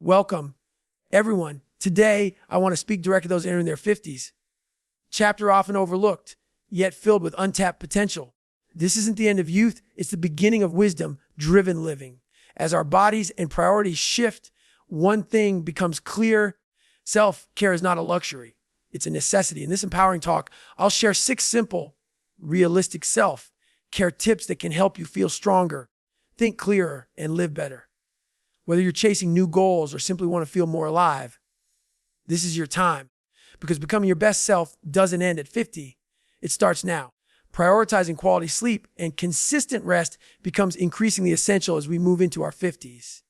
Welcome, everyone. Today, I want to speak directly to those entering their 50s. Chapter often overlooked, yet filled with untapped potential. This isn't the end of youth, it's the beginning of wisdom-driven living. As our bodies and priorities shift, one thing becomes clear: self-care is not a luxury, it's a necessity. In this empowering talk, I'll share 6 simple, realistic self-care tips that can help you feel stronger, think clearer, and live better. Whether you're chasing new goals or simply want to feel more alive, this is your time. Because becoming your best self doesn't end at 50, it starts now. Prioritizing quality sleep and consistent rest becomes increasingly essential as we move into our 50s.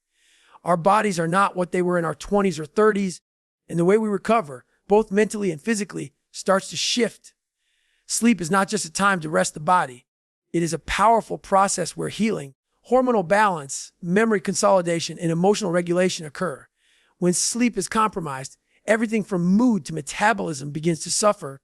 Our bodies are not what they were in our 20s or 30s, and the way we recover, both mentally and physically, starts to shift. Sleep is not just a time to rest the body. It is a powerful process where healing, hormonal balance, memory consolidation, and emotional regulation occur. When sleep is compromised, everything from mood to metabolism begins to suffer,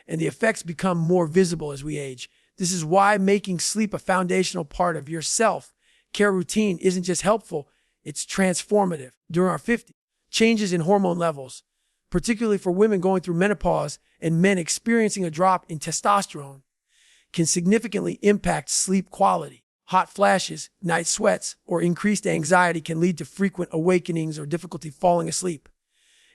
and the effects become more visible as we age. This is why making sleep a foundational part of your self-care routine isn't just helpful, it's transformative. During our 50s, changes in hormone levels, particularly for women going through menopause and men experiencing a drop in testosterone, can significantly impact sleep quality. Hot flashes, night sweats, or increased anxiety can lead to frequent awakenings or difficulty falling asleep.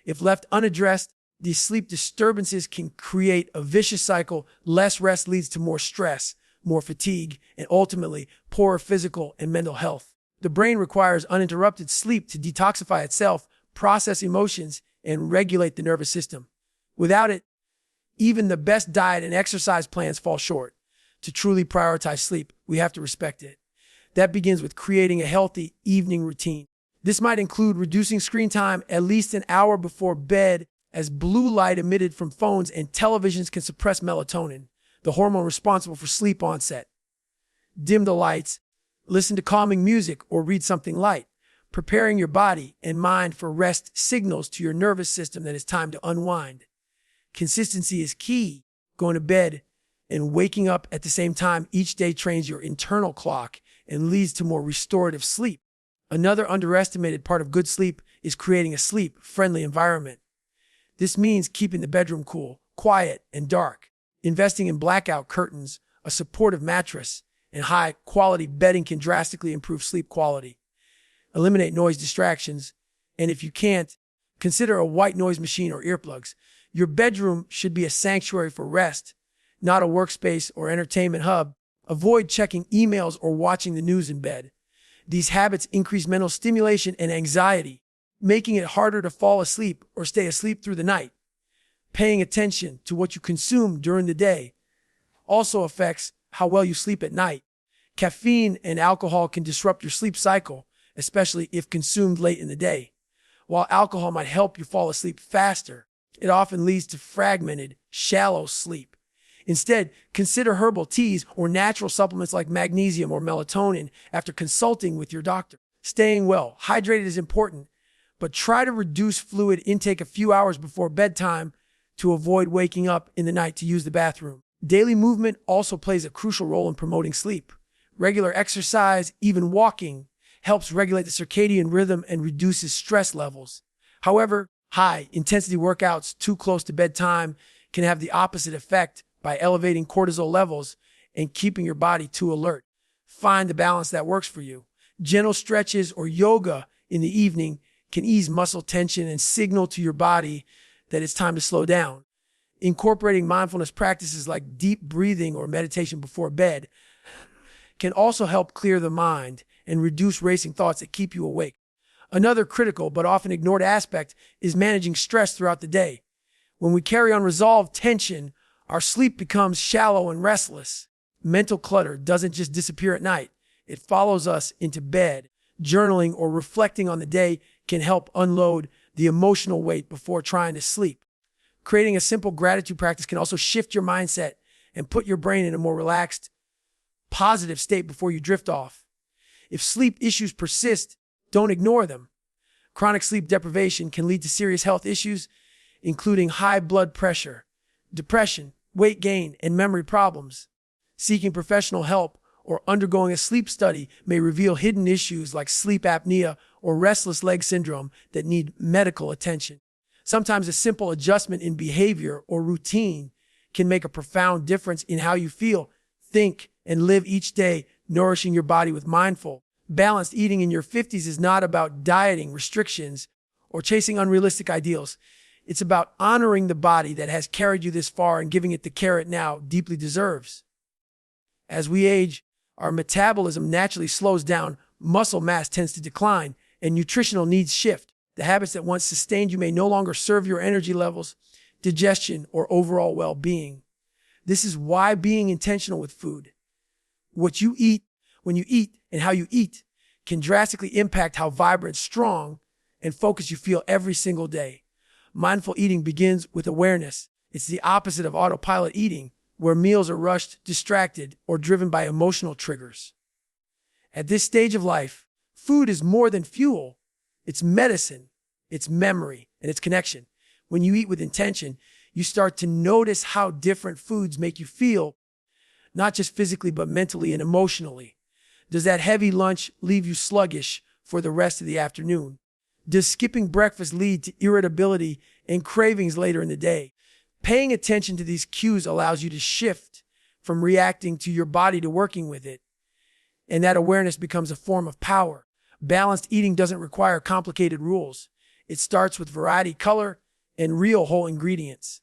If left unaddressed, these sleep disturbances can create a vicious cycle. Less rest leads to more stress, more fatigue, and ultimately poorer physical and mental health. The brain requires uninterrupted sleep to detoxify itself, process emotions, and regulate the nervous system. Without it, even the best diet and exercise plans fall short. To truly prioritize sleep, we have to respect it. That begins with creating a healthy evening routine. This might include reducing screen time at least an hour before bed, as blue light emitted from phones and televisions can suppress melatonin, the hormone responsible for sleep onset. Dim the lights, listen to calming music, or read something light. Preparing your body and mind for rest signals to your nervous system that it's time to unwind. Consistency is key. Going to bed and waking up at the same time each day trains your internal clock and leads to more restorative sleep. Another underestimated part of good sleep is creating a sleep-friendly environment. This means keeping the bedroom cool, quiet, and dark. Investing in blackout curtains, a supportive mattress, and high-quality bedding can drastically improve sleep quality. Eliminate noise distractions, and if you can't, consider a white noise machine or earplugs. Your bedroom should be a sanctuary for rest, not a workspace or entertainment hub. Avoid checking emails or watching the news in bed. These habits increase mental stimulation and anxiety, making it harder to fall asleep or stay asleep through the night. Paying attention to what you consume during the day also affects how well you sleep at night. Caffeine and alcohol can disrupt your sleep cycle, especially if consumed late in the day. While alcohol might help you fall asleep faster, it often leads to fragmented, shallow sleep. Instead, consider herbal teas or natural supplements like magnesium or melatonin after consulting with your doctor. Staying well hydrated is important, but try to reduce fluid intake a few hours before bedtime to avoid waking up in the night to use the bathroom. Daily movement also plays a crucial role in promoting sleep. Regular exercise, even walking, helps regulate the circadian rhythm and reduces stress levels. However, high-intensity workouts too close to bedtime can have the opposite effect by elevating cortisol levels and keeping your body too alert. Find the balance that works for you. Gentle stretches or yoga in the evening can ease muscle tension and signal to your body that it's time to slow down. Incorporating mindfulness practices like deep breathing or meditation before bed can also help clear the mind and reduce racing thoughts that keep you awake. Another critical but often ignored aspect is managing stress throughout the day. When we carry unresolved tension, our sleep becomes shallow and restless. Mental clutter doesn't just disappear at night. It follows us into bed. Journaling or reflecting on the day can help unload the emotional weight before trying to sleep. Creating a simple gratitude practice can also shift your mindset and put your brain in a more relaxed, positive state before you drift off. If sleep issues persist, don't ignore them. Chronic sleep deprivation can lead to serious health issues, including high blood pressure, depression, weight gain, and memory problems. Seeking professional help or undergoing a sleep study may reveal hidden issues like sleep apnea or restless leg syndrome that need medical attention. Sometimes a simple adjustment in behavior or routine can make a profound difference in how you feel, think, and live each day. Nourishing your body with mindful, balanced eating in your 50s is not about dieting, restrictions, or chasing unrealistic ideals. It's about honoring the body that has carried you this far and giving it the care it now deeply deserves. As we age, our metabolism naturally slows down, muscle mass tends to decline, and nutritional needs shift. The habits that once sustained you may no longer serve your energy levels, digestion, or overall well-being. This is why being intentional with food, what you eat, when you eat, and how you eat, can drastically impact how vibrant, strong, and focused you feel every single day. Mindful eating begins with awareness. It's the opposite of autopilot eating, where meals are rushed, distracted, or driven by emotional triggers. At this stage of life, food is more than fuel. It's medicine, it's memory, and it's connection. When you eat with intention, you start to notice how different foods make you feel, not just physically, but mentally and emotionally. Does that heavy lunch leave you sluggish for the rest of the afternoon? Does skipping breakfast lead to irritability and cravings later in the day? Paying attention to these cues allows you to shift from reacting to your body to working with it. And that awareness becomes a form of power. Balanced eating doesn't require complicated rules. It starts with variety, color, and real whole ingredients.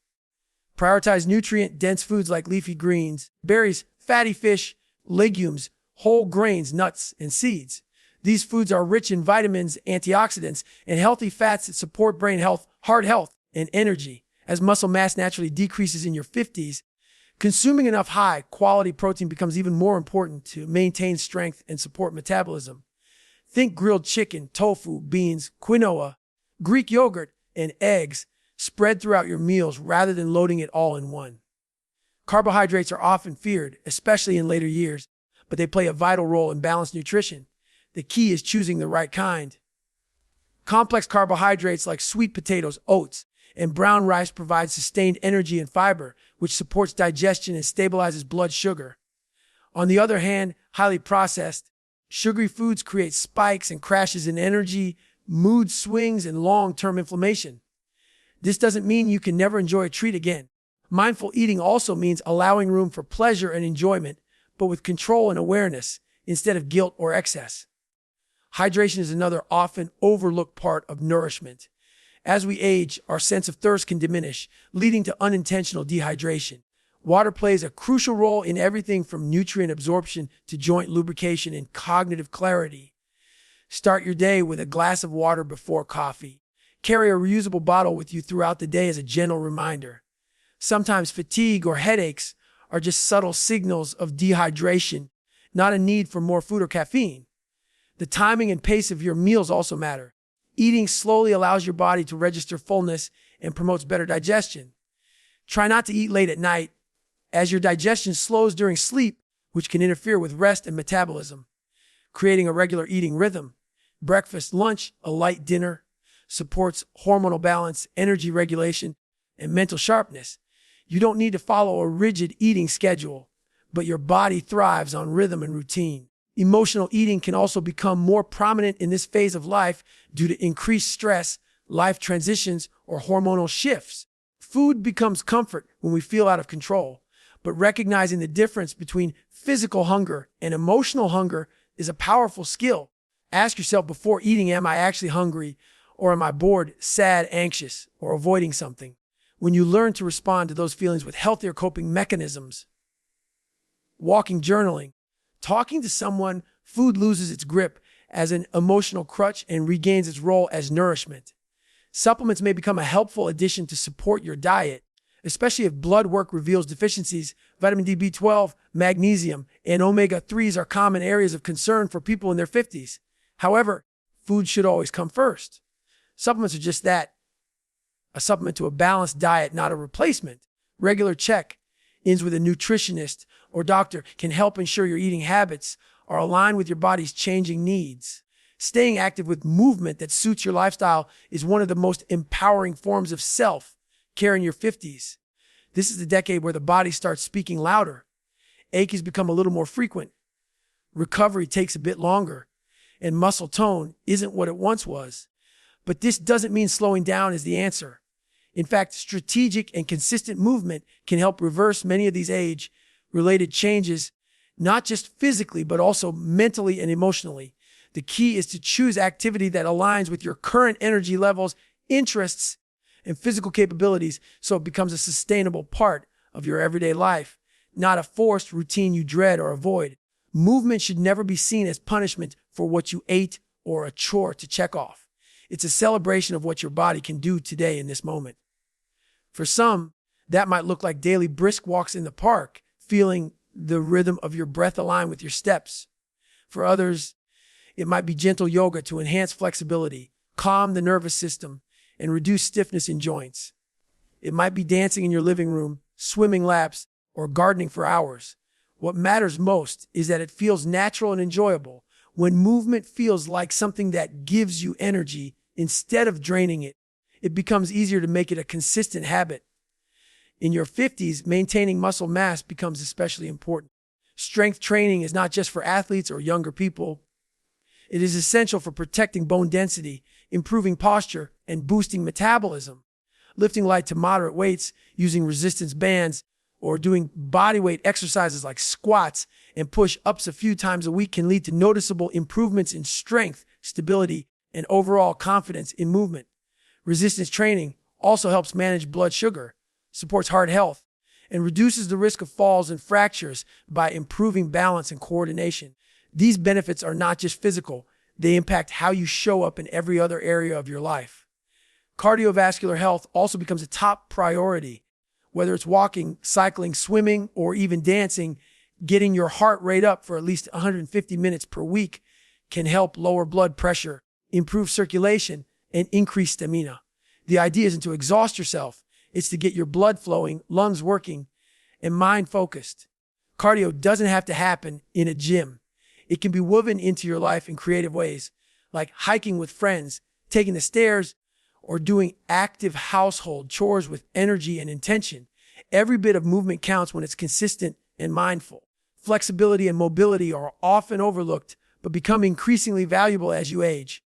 Prioritize nutrient-dense foods like leafy greens, berries, fatty fish, legumes, whole grains, nuts, and seeds. These foods are rich in vitamins, antioxidants, and healthy fats that support brain health, heart health, and energy. As muscle mass naturally decreases in your 50s, consuming enough high-quality protein becomes even more important to maintain strength and support metabolism. Think grilled chicken, tofu, beans, quinoa, Greek yogurt, and eggs spread throughout your meals rather than loading it all in one. Carbohydrates are often feared, especially in later years, but they play a vital role in balanced nutrition. The key is choosing the right kind. Complex carbohydrates like sweet potatoes, oats, and brown rice provide sustained energy and fiber, which supports digestion and stabilizes blood sugar. On the other hand, highly processed, sugary foods create spikes and crashes in energy, mood swings, and long-term inflammation. This doesn't mean you can never enjoy a treat again. Mindful eating also means allowing room for pleasure and enjoyment, but with control and awareness instead of guilt or excess. Hydration is another often overlooked part of nourishment. As we age, our sense of thirst can diminish, leading to unintentional dehydration. Water plays a crucial role in everything from nutrient absorption to joint lubrication and cognitive clarity. Start your day with a glass of water before coffee. Carry a reusable bottle with you throughout the day as a gentle reminder. Sometimes fatigue or headaches are just subtle signals of dehydration, not a need for more food or caffeine. The timing and pace of your meals also matter. Eating slowly allows your body to register fullness and promotes better digestion. Try not to eat late at night, as your digestion slows during sleep, which can interfere with rest and metabolism. Creating a regular eating rhythm, breakfast, lunch, a light dinner, supports hormonal balance, energy regulation, and mental sharpness. You don't need to follow a rigid eating schedule, but your body thrives on rhythm and routine. Emotional eating can also become more prominent in this phase of life due to increased stress, life transitions, or hormonal shifts. Food becomes comfort when we feel out of control, but recognizing the difference between physical hunger and emotional hunger is a powerful skill. Ask yourself before eating, am I actually hungry, or am I bored, sad, anxious, or avoiding something? When you learn to respond to those feelings with healthier coping mechanisms, walking, journaling, talking to someone, food loses its grip as an emotional crutch and regains its role as nourishment. Supplements may become a helpful addition to support your diet, especially if blood work reveals deficiencies. Vitamin D, B12, magnesium, and omega-3s are common areas of concern for people in their 50s. However, food should always come first. Supplements are just that, a supplement to a balanced diet, not a replacement. Regular check-ins with a nutritionist or doctor can help ensure your eating habits are aligned with your body's changing needs. Staying active with movement that suits your lifestyle is one of the most empowering forms of self-care in your 50s. This is the decade where the body starts speaking louder. Aches become a little more frequent. recovery takes a bit longer, and muscle tone isn't what it once was. But this doesn't mean slowing down is the answer. In fact, strategic and consistent movement can help reverse many of these age-related changes, not just physically, but also mentally and emotionally. The key is to choose activity that aligns with your current energy levels, interests, and physical capabilities so it becomes a sustainable part of your everyday life, not a forced routine you dread or avoid. Movement should never be seen as punishment for what you ate or a chore to check off. It's a celebration of what your body can do today in this moment. For some, that might look like daily brisk walks in the park, feeling the rhythm of your breath align with your steps. For others, it might be gentle yoga to enhance flexibility, calm the nervous system, and reduce stiffness in joints. It might be dancing in your living room, swimming laps, or gardening for hours. What matters most is that it feels natural and enjoyable. When movement feels like something that gives you energy instead of draining it, it becomes easier to make it a consistent habit. In your 50s, maintaining muscle mass becomes especially important. Strength training is not just for athletes or younger people. It is essential for protecting bone density, improving posture, and boosting metabolism. Lifting light to moderate weights, using resistance bands, or doing bodyweight exercises like squats and push-ups a few times a week can lead to noticeable improvements in strength, stability, and overall confidence in movement. Resistance training also helps manage blood sugar, supports heart health, and reduces the risk of falls and fractures by improving balance and coordination. These benefits are not just physical, they impact how you show up in every other area of your life. Cardiovascular health also becomes a top priority. Whether it's walking, cycling, swimming, or even dancing, getting your heart rate up for at least 150 minutes per week can help lower blood pressure, improve circulation, and increase stamina. The idea isn't to exhaust yourself, it's to get your blood flowing, lungs working, and mind focused. Cardio doesn't have to happen in a gym. It can be woven into your life in creative ways, like hiking with friends, taking the stairs, or doing active household chores with energy and intention. Every bit of movement counts when it's consistent and mindful. Flexibility and mobility are often overlooked, but become increasingly valuable as you age.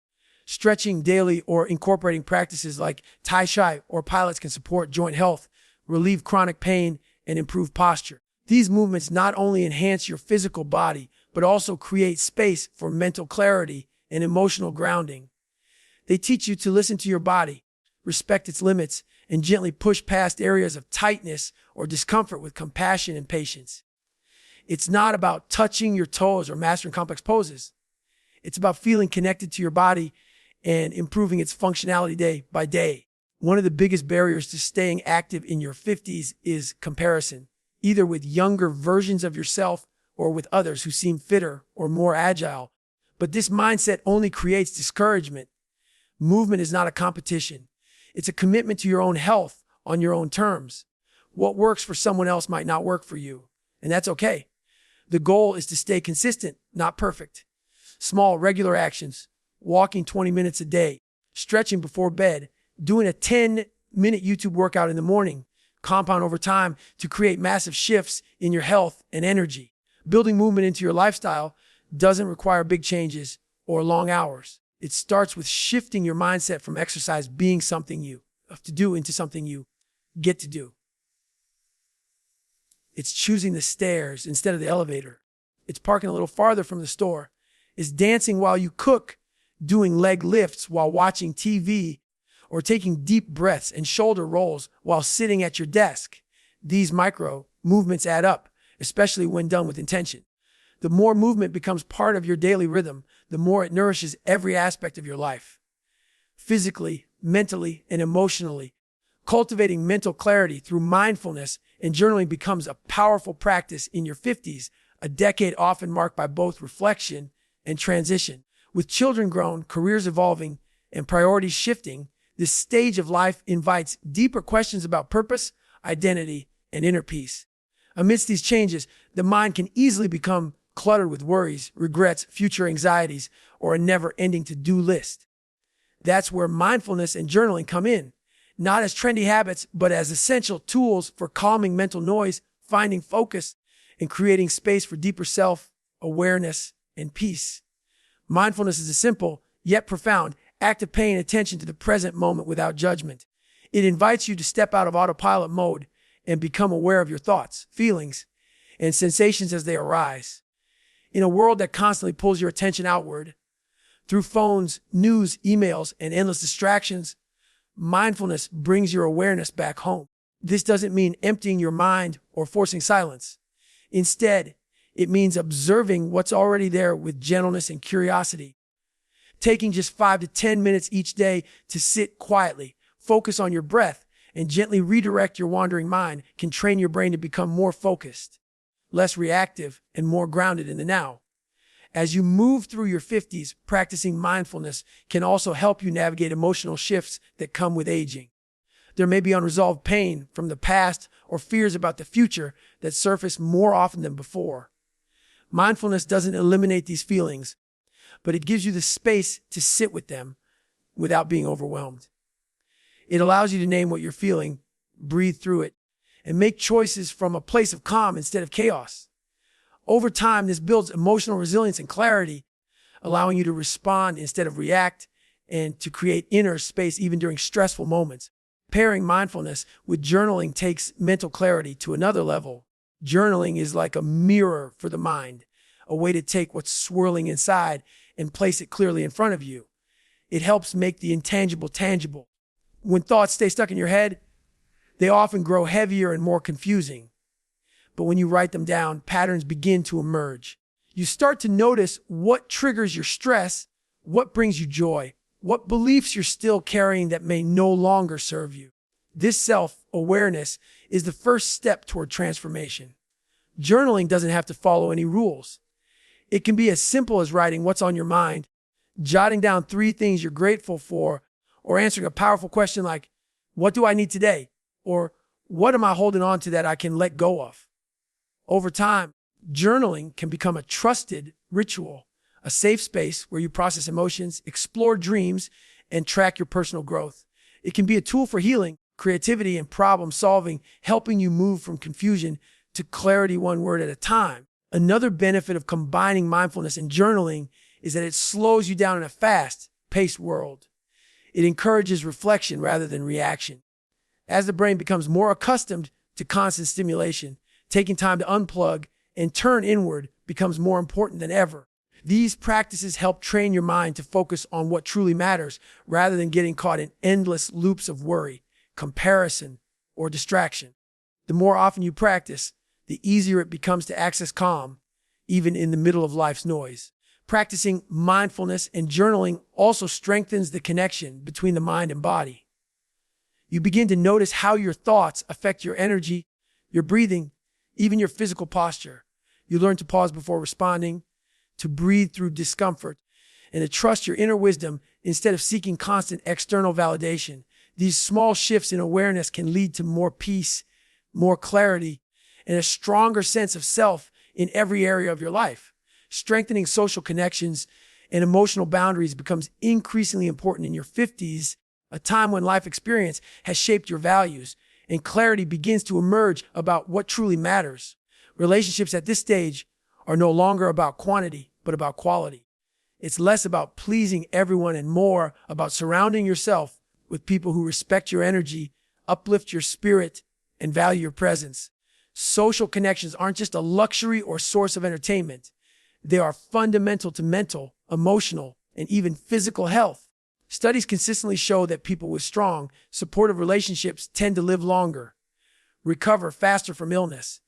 Stretching daily or incorporating practices like Tai Chi or pilates can support joint health, relieve chronic pain, and improve posture. These movements not only enhance your physical body, but also create space for mental clarity and emotional grounding. They teach you to listen to your body, respect its limits, and gently push past areas of tightness or discomfort with compassion and patience. It's not about touching your toes or mastering complex poses. It's about feeling connected to your body and improving its functionality day by day. One of the biggest barriers to staying active in your 50s is comparison, either with younger versions of yourself or with others who seem fitter or more agile. But this mindset only creates discouragement. Movement is not a competition. It's a commitment to your own health on your own terms. What works for someone else might not work for you, and that's okay. The goal is to stay consistent, not perfect. Small, regular actions, walking 20 minutes a day, stretching before bed, doing a 10-minute YouTube workout in the morning, compound over time to create massive shifts in your health and energy. Building movement into your lifestyle doesn't require big changes or long hours. It starts with shifting your mindset from exercise being something you have to do into something you get to do. It's choosing the stairs instead of the elevator. It's parking a little farther from the store. It's dancing while you cook, doing leg lifts while watching TV, or taking deep breaths and shoulder rolls while sitting at your desk. These micro movements add up, especially when done with intention. The more movement becomes part of your daily rhythm, the more it nourishes every aspect of your life. Physically, mentally, and emotionally, cultivating mental clarity through mindfulness and journaling becomes a powerful practice in your 50s, a decade often marked by both reflection and transition. With children grown, careers evolving, and priorities shifting, this stage of life invites deeper questions about purpose, identity, and inner peace. Amidst these changes, the mind can easily become cluttered with worries, regrets, future anxieties, or a never-ending to-do list. That's where mindfulness and journaling come in, not as trendy habits, but as essential tools for calming mental noise, finding focus, and creating space for deeper self-awareness and peace. Mindfulness is a simple, yet profound, act of paying attention to the present moment without judgment. It invites you to step out of autopilot mode and become aware of your thoughts, feelings, and sensations as they arise. In a world that constantly pulls your attention outward, through phones, news, emails, and endless distractions, mindfulness brings your awareness back home. This doesn't mean emptying your mind or forcing silence. Instead, it means observing what's already there with gentleness and curiosity. Taking just 5 to 10 minutes each day to sit quietly, focus on your breath, and gently redirect your wandering mind can train your brain to become more focused, less reactive, and more grounded in the now. As you move through your 50s, practicing mindfulness can also help you navigate emotional shifts that come with aging. There may be unresolved pain from the past or fears about the future that surface more often than before. Mindfulness doesn't eliminate these feelings, but it gives you the space to sit with them without being overwhelmed. It allows you to name what you're feeling, breathe through it, and make choices from a place of calm instead of chaos. Over time, this builds emotional resilience and clarity, allowing you to respond instead of react and to create inner space even during stressful moments. Pairing mindfulness with journaling takes mental clarity to another level. Journaling is like a mirror for the mind, a way to take what's swirling inside and place it clearly in front of you. It helps make the intangible tangible. When thoughts stay stuck in your head, they often grow heavier and more confusing. But when you write them down, patterns begin to emerge. You start to notice what triggers your stress, what brings you joy, what beliefs you're still carrying that may no longer serve you. This self-awareness is the first step toward transformation. Journaling doesn't have to follow any rules. It can be as simple as writing what's on your mind, jotting down 3 things you're grateful for, or answering a powerful question like, what do I need today? Or what am I holding on to that I can let go of? Over time, journaling can become a trusted ritual, a safe space where you process emotions, explore dreams, and track your personal growth. It can be a tool for healing, creativity, and problem solving, helping you move from confusion to clarity one word at a time. Another benefit of combining mindfulness and journaling is that it slows you down in a fast-paced world. It encourages reflection rather than reaction. As the brain becomes more accustomed to constant stimulation, taking time to unplug and turn inward becomes more important than ever. These practices help train your mind to focus on what truly matters rather than getting caught in endless loops of worry, comparison, or distraction. The more often you practice, the easier it becomes to access calm, even in the middle of life's noise. Practicing mindfulness and journaling also strengthens the connection between the mind and body. You begin to notice how your thoughts affect your energy, your breathing, even your physical posture. You learn to pause before responding, to breathe through discomfort, and to trust your inner wisdom instead of seeking constant external validation. These small shifts in awareness can lead to more peace, more clarity, and a stronger sense of self in every area of your life. Strengthening social connections and emotional boundaries becomes increasingly important in your 50s, a time when life experience has shaped your values and clarity begins to emerge about what truly matters. Relationships at this stage are no longer about quantity, but about quality. It's less about pleasing everyone and more about surrounding yourself with people who respect your energy, uplift your spirit, and value your presence. Social connections aren't just a luxury or source of entertainment. They are fundamental to mental, emotional, and even physical health. Studies consistently show that people with strong, supportive relationships tend to live longer, recover faster from illness,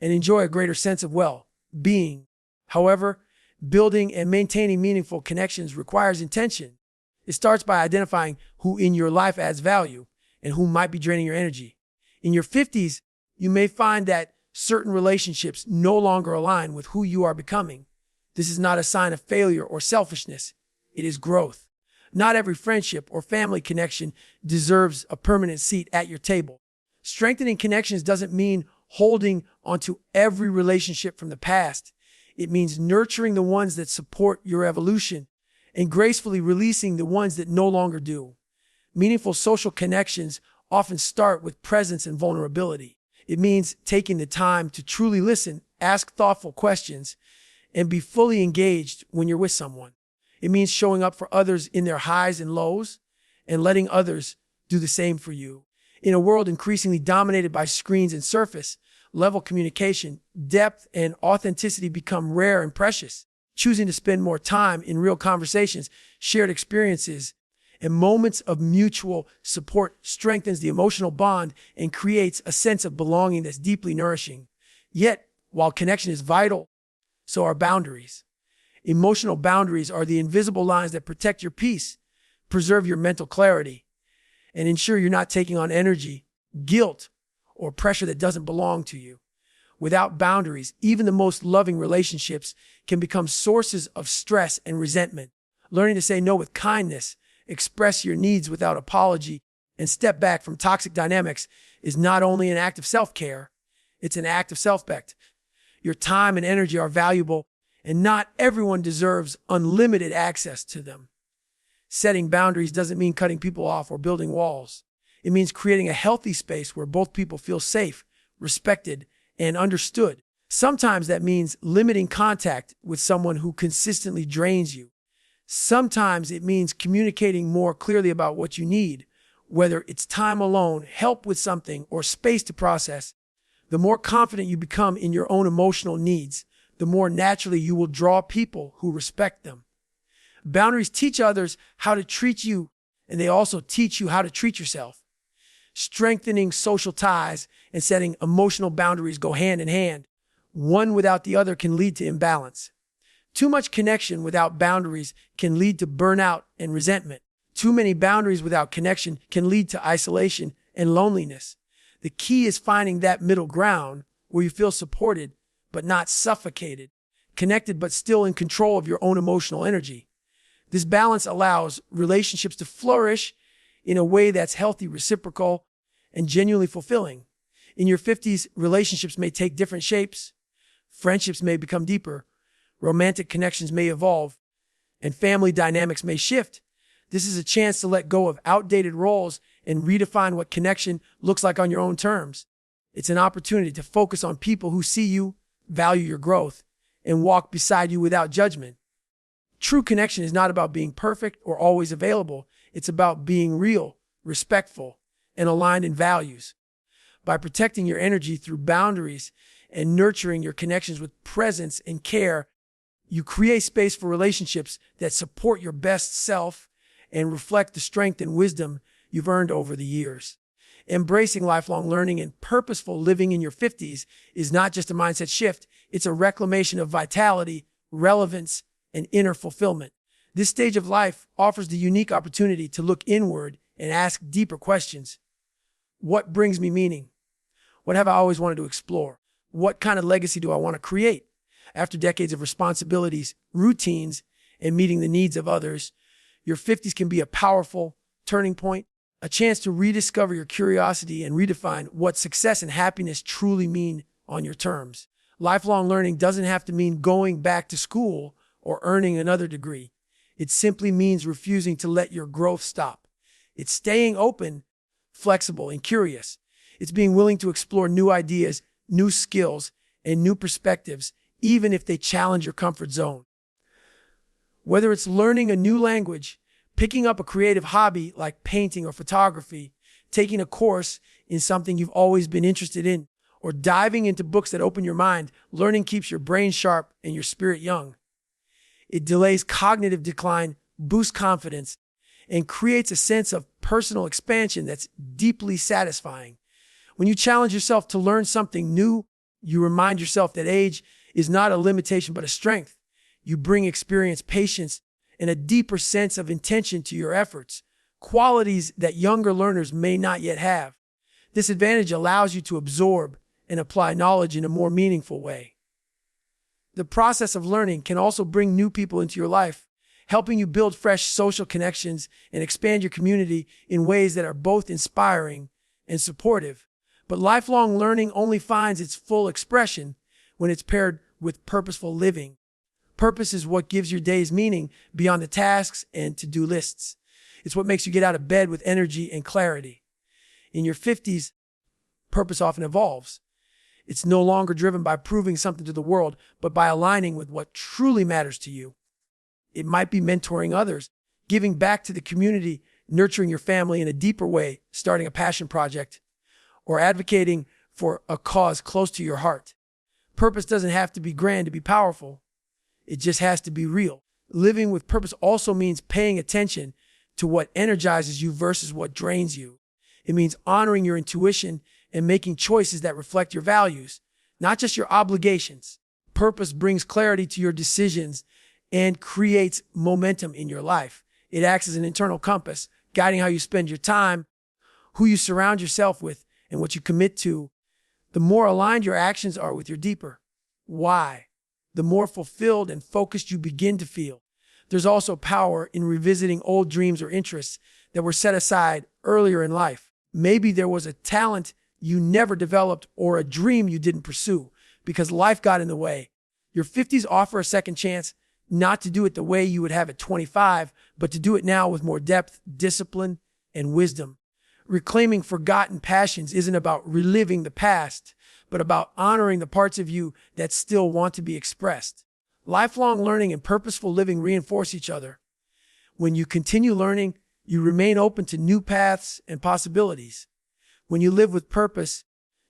and enjoy a greater sense of well-being. However, building and maintaining meaningful connections requires intention. It starts by identifying who in your life adds value and who might be draining your energy. In your 50s, you may find that certain relationships no longer align with who you are becoming. This is not a sign of failure or selfishness. It is growth. Not every friendship or family connection deserves a permanent seat at your table. Strengthening connections doesn't mean holding onto every relationship from the past. It means nurturing the ones that support your evolution and gracefully releasing the ones that no longer do. Meaningful social connections often start with presence and vulnerability. It means taking the time to truly listen, ask thoughtful questions, and be fully engaged when you're with someone. It means showing up for others in their highs and lows and letting others do the same for you. In a world increasingly dominated by screens and surface level communication, depth and authenticity become rare and precious. Choosing to spend more time in real conversations, shared experiences, and moments of mutual support strengthens the emotional bond and creates a sense of belonging that's deeply nourishing. Yet, while connection is vital, so are boundaries. Emotional boundaries are the invisible lines that protect your peace, preserve your mental clarity, and ensure you're not taking on energy, guilt, or pressure that doesn't belong to you. Without boundaries, even the most loving relationships can become sources of stress and resentment. Learning to say no with kindness, express your needs without apology, and step back from toxic dynamics is not only an act of self-care, it's an act of self-respect. Your time and energy are valuable, and not everyone deserves unlimited access to them. Setting boundaries doesn't mean cutting people off or building walls. It means creating a healthy space where both people feel safe, respected, and understood. Sometimes that means limiting contact with someone who consistently drains you. Sometimes it means communicating more clearly about what you need, whether it's time alone, help with something, or space to process. The more confident you become in your own emotional needs, the more naturally you will draw people who respect them. Boundaries teach others how to treat you, and they also teach you how to treat yourself. Strengthening social ties and setting emotional boundaries go hand in hand. One without the other can lead to imbalance. Too much connection without boundaries can lead to burnout and resentment. Too many boundaries without connection can lead to isolation and loneliness. The key is finding that middle ground where you feel supported but not suffocated, connected but still in control of your own emotional energy. This balance allows relationships to flourish in a way that's healthy, reciprocal, and genuinely fulfilling. In your 50s, relationships may take different shapes. Friendships may become deeper. Romantic connections may evolve, and family dynamics may shift. This is a chance to let go of outdated roles and redefine what connection looks like on your own terms. It's an opportunity to focus on people who see you, value your growth, and walk beside you without judgment. True connection is not about being perfect or always available. It's about being real, respectful, and aligned in values. By protecting your energy through boundaries and nurturing your connections with presence and care, you create space for relationships that support your best self and reflect the strength and wisdom you've earned over the years. Embracing lifelong learning and purposeful living in your 50s is not just a mindset shift, it's a reclamation of vitality, relevance, and inner fulfillment. This stage of life offers the unique opportunity to look inward and ask deeper questions. What brings me meaning? What have I always wanted to explore? What kind of legacy do I want to create? After decades of responsibilities, routines, and meeting the needs of others, your 50s can be a powerful turning point, a chance to rediscover your curiosity and redefine what success and happiness truly mean on your terms. Lifelong learning doesn't have to mean going back to school or earning another degree. It simply means refusing to let your growth stop. It's staying open, flexible, and curious. It's being willing to explore new ideas, new skills, and new perspectives, even if they challenge your comfort zone. Whether it's learning a new language, picking up a creative hobby like painting or photography, taking a course in something you've always been interested in, or diving into books that open your mind, learning keeps your brain sharp and your spirit young. It delays cognitive decline, boosts confidence, and creates a sense of personal expansion that's deeply satisfying. When you challenge yourself to learn something new, you remind yourself that age is not a limitation but a strength. You bring experience, patience, and a deeper sense of intention to your efforts, qualities that younger learners may not yet have. This advantage allows you to absorb and apply knowledge in a more meaningful way. The process of learning can also bring new people into your life, helping you build fresh social connections and expand your community in ways that are both inspiring and supportive. But lifelong learning only finds its full expression when it's paired with purposeful living. Purpose is what gives your days meaning beyond the tasks and to-do lists. It's what makes you get out of bed with energy and clarity. In your 50s, purpose often evolves. It's no longer driven by proving something to the world, but by aligning with what truly matters to you. It might be mentoring others, giving back to the community, nurturing your family in a deeper way, starting a passion project, or advocating for a cause close to your heart. Purpose doesn't have to be grand to be powerful. It just has to be real. Living with purpose also means paying attention to what energizes you versus what drains you. It means honoring your intuition and making choices that reflect your values, not just your obligations. Purpose brings clarity to your decisions and creates momentum in your life. It acts as an internal compass, guiding how you spend your time, who you surround yourself with, and what you commit to. The more aligned your actions are with your deeper why, the more fulfilled and focused you begin to feel. There's also power in revisiting old dreams or interests that were set aside earlier in life. Maybe there was a talent you never developed or a dream you didn't pursue because life got in the way. Your 50s offer a second chance, not to do it the way you would have at 25, but to do it now with more depth, discipline, and wisdom. Reclaiming forgotten passions isn't about reliving the past, but about honoring the parts of you that still want to be expressed. Lifelong learning and purposeful living reinforce each other. When you continue learning, you remain open to new paths and possibilities. When you live with purpose,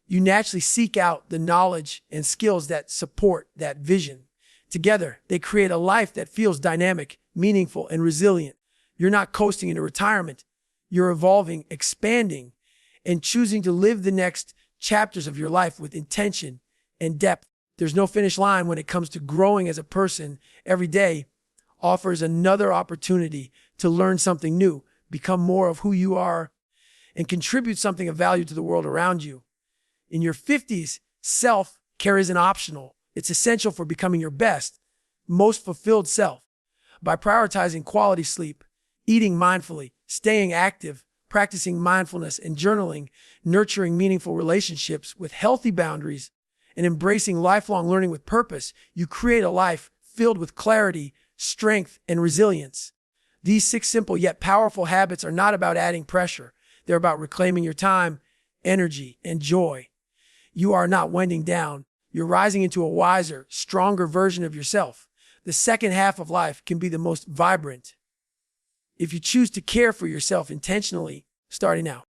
you naturally seek out the knowledge and skills that support that vision. Together, they create a life that feels dynamic, meaningful, and resilient. You're not coasting into retirement. You're evolving, expanding, and choosing to live the next chapters of your life with intention and depth. There's no finish line when it comes to growing as a person. Every day offers another opportunity to learn something new, become more of who you are, and contribute something of value to the world around you. In your 50s, self-care isn't optional. It's essential for becoming your best, most fulfilled self. By prioritizing quality sleep, eating mindfully, staying active, practicing mindfulness and journaling, nurturing meaningful relationships with healthy boundaries, and embracing lifelong learning with purpose, you create a life filled with clarity, strength, and resilience. These 6 simple yet powerful habits are not about adding pressure. They're about reclaiming your time, energy, and joy. You are not winding down. You're rising into a wiser, stronger version of yourself. The second half of life can be the most vibrant if you choose to care for yourself intentionally, starting now.